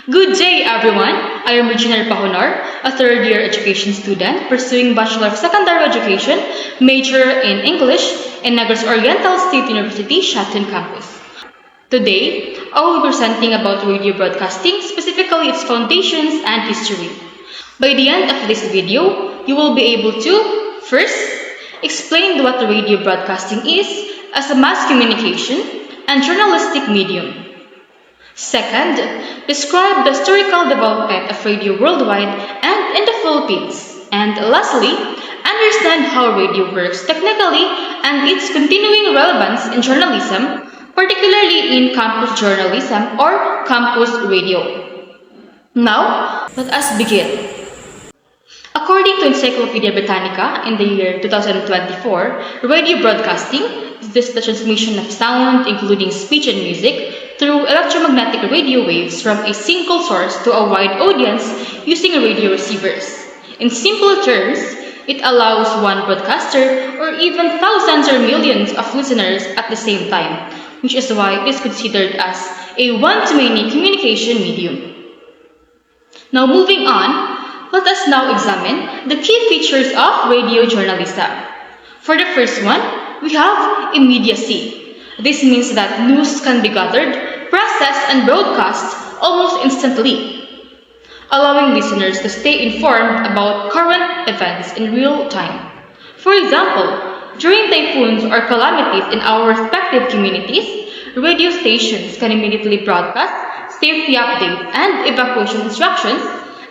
Good day, everyone. I am Regina Pahonor, a third-year education student pursuing Bachelor of Secondary Education, major in English in Negros Oriental State University, Shatun Campus. Today, I will be presenting about radio broadcasting, specifically its foundations and history. By the end of this video, you will be able to, first, explain what radio broadcasting is as a mass communication and journalistic medium. Second, describe the historical development of radio worldwide and in the Philippines. And lastly, understand how radio works technically and its continuing relevance in journalism, particularly in campus journalism or campus radio. Now, let us begin. According to Encyclopedia Britannica, in the year 2024, radio broadcasting is the transmission of sound, including speech and music, through electromagnetic radio waves from a single source to a wide audience using radio receivers. In simple terms, it allows one broadcaster or even thousands or millions of listeners at the same time, which is why it is considered as a one-to-many communication medium. Now moving on, let us now examine the key features of radio journalism. For the first one, we have immediacy. This means that news can be gathered, processed, and broadcast almost instantly, allowing listeners to stay informed about current events in real time. For example, during typhoons or calamities in our respective communities, radio stations can immediately broadcast safety updates and evacuation instructions,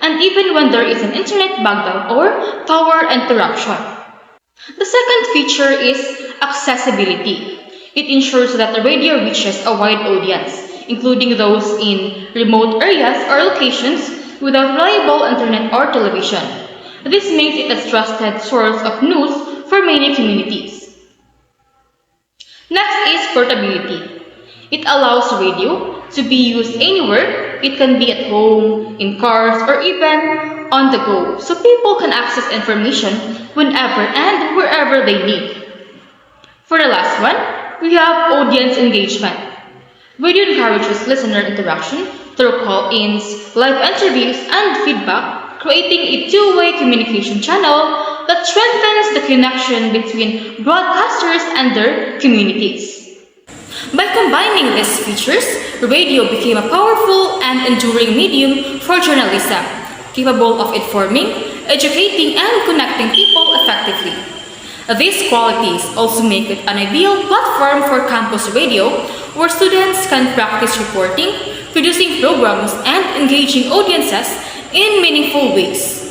and even when there is an internet breakdown or power interruption. The second feature is accessibility. It ensures that the radio reaches a wide audience, including those in remote areas or locations without reliable internet or television. This makes it a trusted source of news for many communities. Next is portability. It allows radio to be used anywhere. It can be at home, in cars, or even on the go, so people can access information whenever and wherever they need. For the last one, we have audience engagement. Radio encourages listener interaction through call-ins, live interviews, and feedback, creating a two-way communication channel that strengthens the connection between broadcasters and their communities. By combining these features, radio became a powerful and enduring medium for journalism, capable of informing, educating, and connecting people effectively. These qualities also make it an ideal platform for campus radio, where students can practice reporting, producing programs, and engaging audiences in meaningful ways.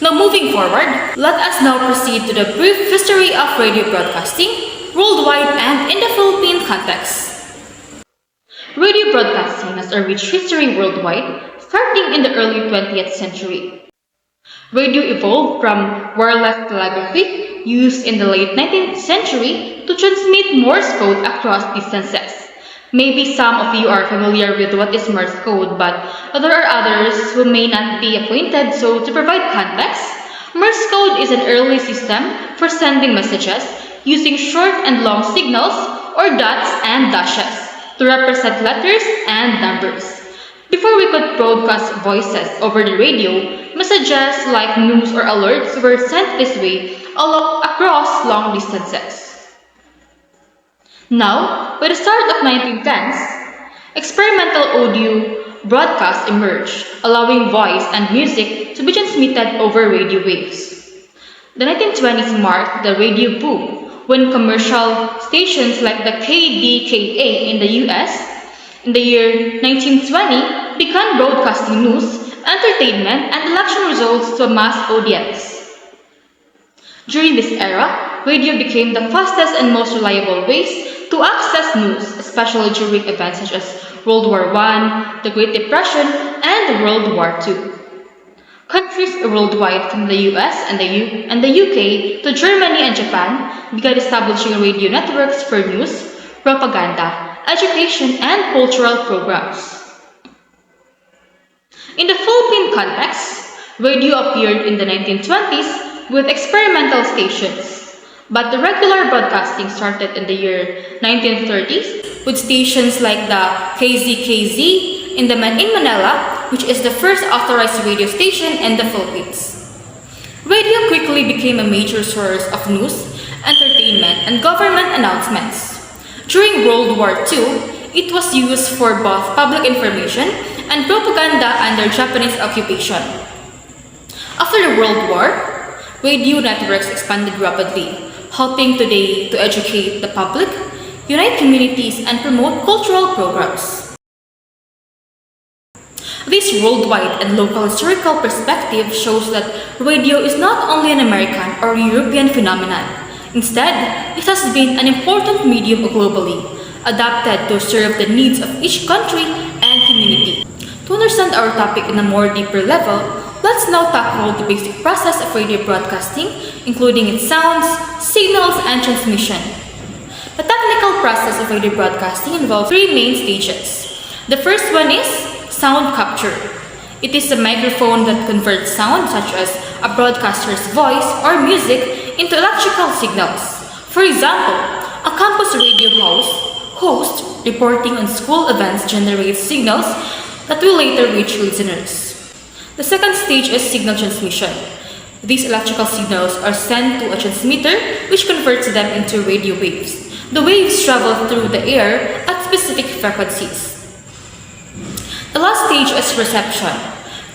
Now moving forward, let us now proceed to the brief history of radio broadcasting, worldwide and in the Philippine context. Radio broadcasting has a rich history worldwide, starting in the early 20th century. Radio evolved from wireless telegraphy used in the late 19th century to transmit Morse code across distances. Maybe some of you are familiar with what is Morse code, but there are others who may not be acquainted, so to provide context, Morse code is an early system for sending messages using short and long signals or dots and dashes to represent letters and numbers. Before we could broadcast voices over the radio, messages like news or alerts were sent this way across long distances. Now, by the start of 1910s, experimental audio broadcasts emerged, allowing voice and music to be transmitted over radio waves. The 1920s marked the radio boom, when commercial stations like the KDKA in the US in the year 1920 began broadcasting news, entertainment, and election results to a mass audience. During this era, radio became the fastest and most reliable ways to access news, especially during events such as World War I, the Great Depression, and World War II. Countries worldwide from the US and the UK to Germany and Japan began establishing radio networks for news, propaganda, education, and cultural programs. In the Philippine context, radio appeared in the 1920s with experimental stations, but the regular broadcasting started in the year 1930s with stations like the KZKZ in Manila, which is the first authorized radio station in the Philippines. Radio quickly became a major source of news, entertainment, and government announcements. During World War II, it was used for both public information and propaganda under Japanese occupation. After the World War, radio networks expanded rapidly, helping today to educate the public, unite communities, and promote cultural programs. This worldwide and local historical perspective shows that radio is not only an American or European phenomenon. Instead, it has been an important medium globally, adapted to serve the needs of each country and community. To understand our topic in a more deeper level, let's now tackle the basic process of radio broadcasting, including its sounds, signals, and transmission. The technical process of radio broadcasting involves three main stages. The first one is sound capture. It is a microphone that converts sound, such as a broadcaster's voice or music, into electrical signals. For example, a campus radio host reporting on school events generates signals that will later reach listeners. The second stage is signal transmission. These electrical signals are sent to a transmitter, which converts them into radio waves. The waves travel through the air at specific frequencies. The last stage is reception.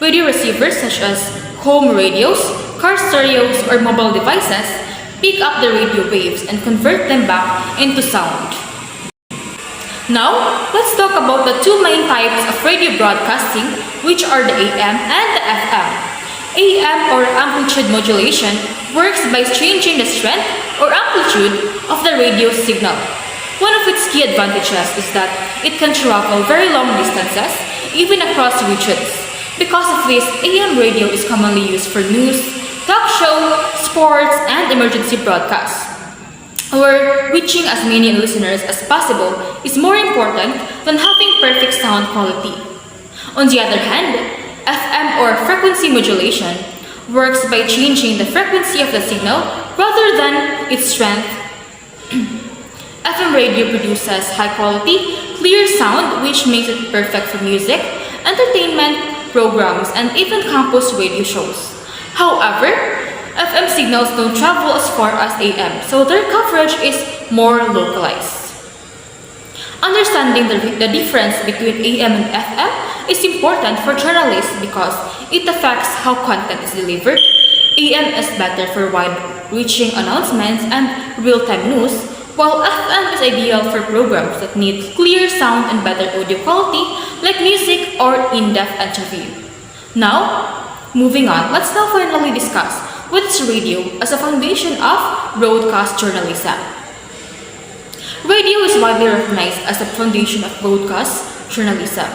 Radio receivers such as home radios, car stereos, or mobile devices pick up the radio waves and convert them back into sound. Now, let's talk about the two main types of radio broadcasting, which are the AM and the FM. AM, or amplitude modulation, works by changing the strength or amplitude of the radio signal. One of its key advantages is that it can travel very long distances, even across regions. Because of this, AM radio is commonly used for news, talk show, sports, and emergency broadcasts, where reaching as many listeners as possible is more important than having perfect sound quality. On the other hand, FM, or frequency modulation, works by changing the frequency of the signal rather than its strength. FM radio produces high-quality, clear sound, which makes it perfect for music, entertainment programs, and even campus radio shows. However, FM signals don't travel as far as AM, so their coverage is more localized. Understanding the difference between AM and FM is important for journalists because it affects how content is delivered. AM is better for wide-reaching announcements and real-time news, while FM is ideal for programs that need clear sound and better audio quality, like music or in-depth interview. Now, moving on, let's now finally discuss what is radio as a foundation of broadcast journalism. Radio is widely recognized as the foundation of broadcast journalism.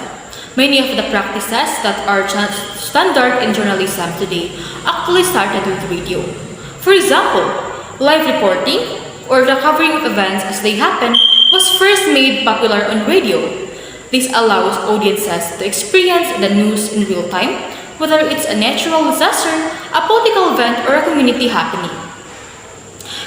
Many of the practices that are standard in journalism today actually started with radio. For example, live reporting, or the covering of events as they happen, was first made popular on radio. This allows audiences to experience the news in real time, whether it's a natural disaster, a political event, or a community happening.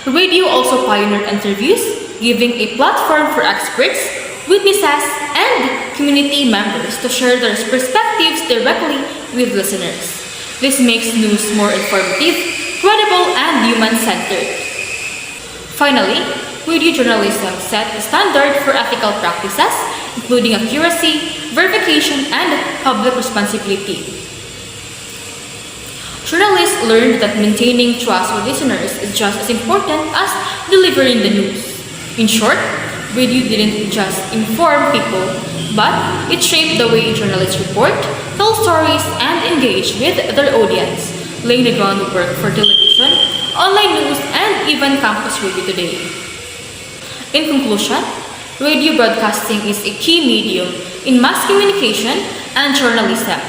Radio also pioneered interviews, giving a platform for experts, witnesses, and community members to share their perspectives directly with listeners. This makes news more informative, credible, and human-centered. Finally, radio journalism set the standard for ethical practices, including accuracy, verification, and public responsibility. Journalists learned that maintaining trust with listeners is just as important as delivering the news. In short, radio didn't just inform people, but it shaped the way journalists report, tell stories, and engage with their audience, laying the groundwork for television, online news, and even campus radio today. In conclusion, radio broadcasting is a key medium in mass communication and journalism.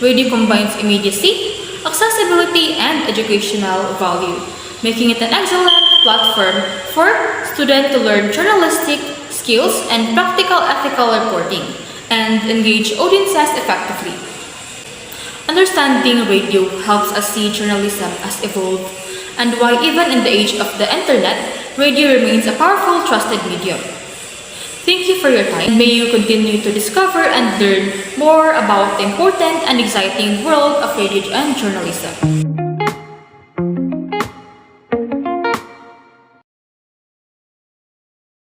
Radio combines immediacy, accessibility, and educational value, making it an excellent platform for students to learn journalistic skills and practical ethical reporting and engage audiences effectively. Understanding radio helps us see journalism as evolved and why even in the age of the internet, radio remains a powerful, trusted medium. Thank you for your time. May you continue to discover and learn more about the important and exciting world of radio and journalism.